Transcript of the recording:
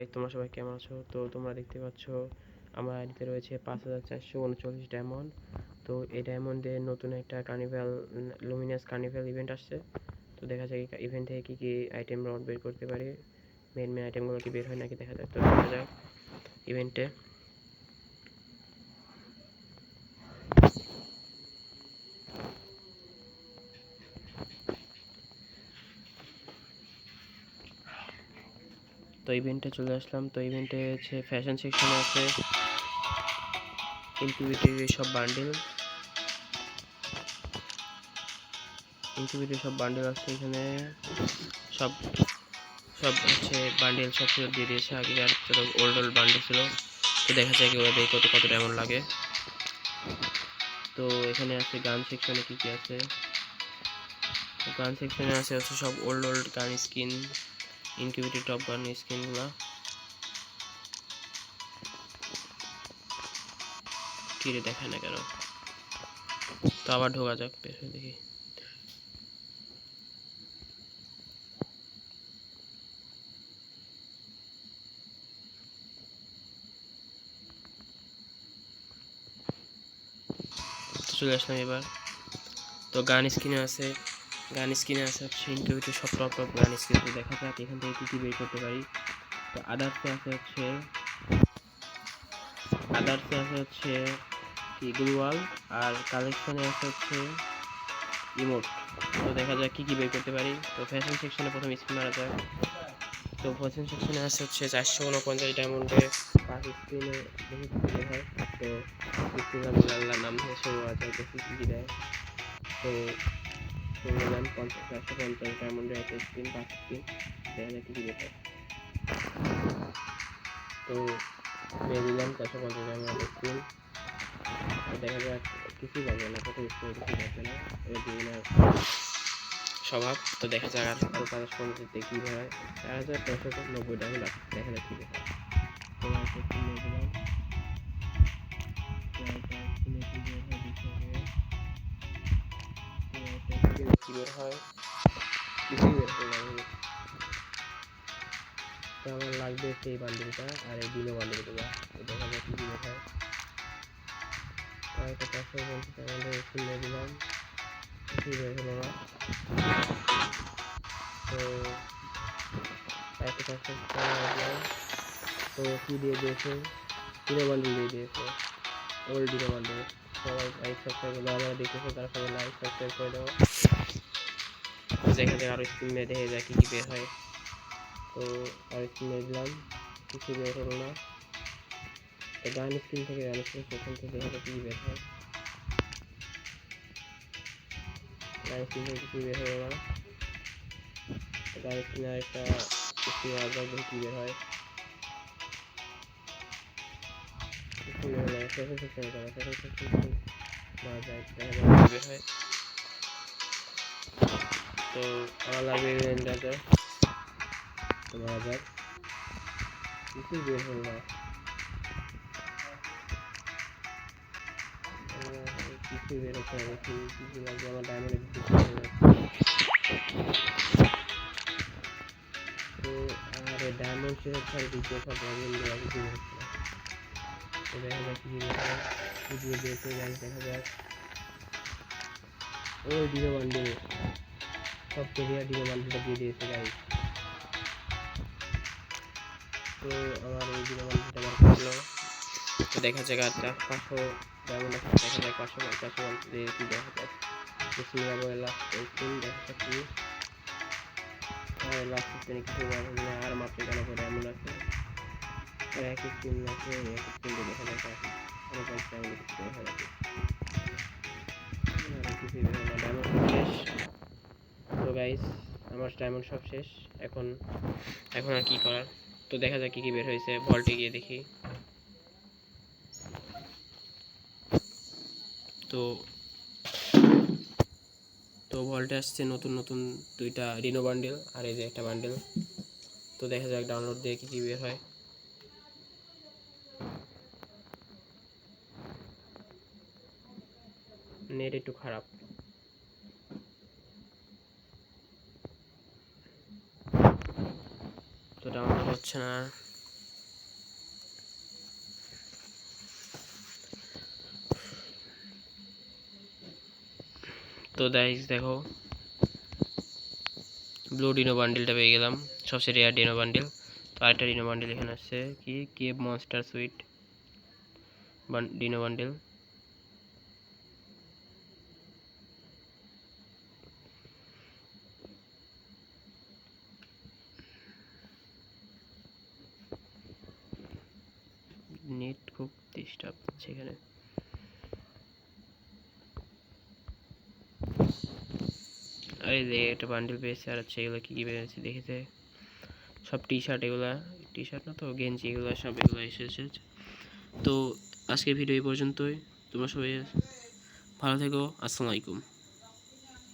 তোমরা সবাই কেমন আছো? তো তোমরা দেখতে পাচ্ছ আমার আইডিতে রয়েছে 5439 ডায়মন্ড। তো এই ডায়মন্ডের নতুন একটা কার্নিভাল লুমিনাস কার্নিভাল ইভেন্ট আসছে। তো দেখা যাক ইভেন্ট থেকে কী কী আইটেম রড বের করতে পারি, মেন আইটেমগুলো কি বের হয় নাকি দেখা যাক। তো দেখা যাক ইভেন্টে। তো ইভেন্টে চলে আসলাম। তো ইভেন্টে হচ্ছে ফ্যাশন সেকশনে আছে ইনকিউবেটরের সব বান্ডেল আছে এখানে। সব সব হচ্ছে বান্ডেল সব ফেরত দিয়ে দিয়েছে। আগে আর ওল্ড বান্ডেল ছিল। তো দেখা যায় কি ওরা দেখে কত ডায়মন্ড লাগে। তো এখানে আছে গান সেকশনে কি কি আছে। গান সেকশনে আছে হচ্ছে সব ওল্ড গান স্কিন, ইনকিউবেটর টপ গান স্কিনগুলো। কিরে দেখায় না কেন? তো আবার ঢোকা যাক পেছনে দেখি। চলে আসলাম এবার। তো গান স্কিনে আছে হচ্ছে ইনকিউবেটর সব টপ গান স্কিন। তো দেখা যাক এখান থেকে কী কী বের করতে পারি। তো আদার্সে আছে হচ্ছে কি গ্লুয়াল, আর কালেকশনে আছে হচ্ছে ইমোট। তো দেখা যাক কী কী বের করতে পারি। তো ফ্যাশন সেকশনে প্রথম স্পিন মারা যাক। তো ফ্যাশন সেকশনে আছে হচ্ছে 449 ডায়মন্ডে 5 স্পিনে দেখি কী বের হয়। তো বিসমিল্লাহ নাম দিয়ে শুরু করা যায়, দেখি কী কী দেয়। তো নিলাম 450 ডায়মন্ডের একটা স্পিন, 5 স্পিন, দেখা যাক কী কী বের হয়। তো পেয়ে দিলাম 450 ডায়মন্ডের স্পিন। তো দেখা যাক কিছুই পাবে না, প্রথম স্পিনে কিছুই পাবে না, এর বিভিন্ন স্বভাব। তো দেখা যাক আরও 550 কী বের হয়। 4590 ডায়মন্ড আছে, দেখা যাক কী বের হয়। তো একটা স্পিন নিয়ে দিলাম। কি বের হয়, কিছুই বের হলো না। তো আমার লাগবে সেই বান্ডিলটা আর এই ডিনো বান্ডিলগুলো। তো দেখা যাক কি বের হয়। একটা 450 ডায়মন্ডের স্পিন নিয়ে দিলাম, কিছুই বের হলো না। তো একটা 450 তো কি দিয়ে দিয়েছে, ডিনো বান্ডিল দিয়ে দিয়েছে, ওল্ড ডিনো বান্ডিল। সবাই লাইক সাবস্ক্রাইব করে আমরা দেখতেছে, তারা সবাই লাইক সাবস্ক্রাইব করে দেবো। দেখা যাক আরও স্পিন নিয়ে দেখে যায় কী কী বের হয়। তো আর স্পিন নিয়ে দিলাম, কিছু বের হলো না। তো গান স্ক্রিন থেকে সেখান থেকে দেখা যাক কী বের হয়। গান স্ক্রিন থেকে কিছু বের হলো না। তো গান স্ক্রিনে একটা স্ক্রিন আবার দেখি কী বের হয়। কিছু বের হলো না। ফ্যাশন সেকশনে যাওয়া, ফ্যাশন সেকশন মারা যায়, দেখা যাক কী বের হয়। তো আমার লাগবে রেঞ্জার। তো মারা যাক, কিছুই বের হলো না। কিছুই বের হচ্ছে না, দেখি কী কী লাগবে। আমার ডায়মন্ডের কিছু তো আর ডায়মন্ড শেষ হচ্ছে, আর দ্বিতীয় সব ডায়মন্ডগুলো কিছু হচ্ছে না। তো দেখা যাক কী বের হয়, কী দিয়ে বেরতে যায় দেখা যাক। ওই ডিনো বান্ডিল, সব কেরিয়া ডিনো বান্ডিলটা দিয়ে দিয়েছে গাইস। তো আমার ওই ডিনো বান্ডিলটা আমার করলো। তো দেখা যাক আর 500 ডায়মন্ড আছে, দেখা যাক 550 দিয়ে কি দেখা যাক। বিসমিল্লাহ বলে লাস্ট স্পিন, দেখা যাক কি। আর লাস্ট স্পিনে কিছু আর মাত্র 91 ডায়মন্ড আছে, আর এক স্পিন আছে, এক স্পিন দিয়ে দেখা যাক আরো 5 ডায়মন্ড কিছু দেখা যাক। আর কিছুই বের হলো না, ডায়মন্ড শেষ। তো গাইস আমার ডায়মন্ড সব শেষ। এখন আর কি করার। তো দেখা যাক কি কি বের হয়েছে, ভল্টে গিয়ে দেখি। তো ভল্টে আসছে নতুন দুইটা রিনো বান্ডেল, আর এই যে একটা বান্ডেল। তো দেখা যাক ডাউনলোড দিয়ে কি কি বের হয়। নেট একটু খারাপ। তো ডাউনলোড হচ্ছে না। তো গাইস দেখো, ব্লু ডিনো বান্ডেলটা পেয়ে গেলাম, সবচেয়ে রেয়ার ডিনো বান্ডেল। তো আরেকটা ডিনো বান্ডেল এখানে আসছে, কি cave monster sweet dino bundle. Net খুব ডিস্টার্ব হচ্ছে এখানে। আরে যে একটা বান্ডেল পেয়েছে, আর হচ্ছে এগুলো কি পেয়েছে দেখেছে, সব টি শার্ট, এগুলা টি শার্ট না তো গেঞ্জি, এগুলো সব এগুলো এসেছে। তো আজকের ভিডিও এই পর্যন্তই। তোমরা সবাই ভালো থেকো, আসসালামু আলাইকুম।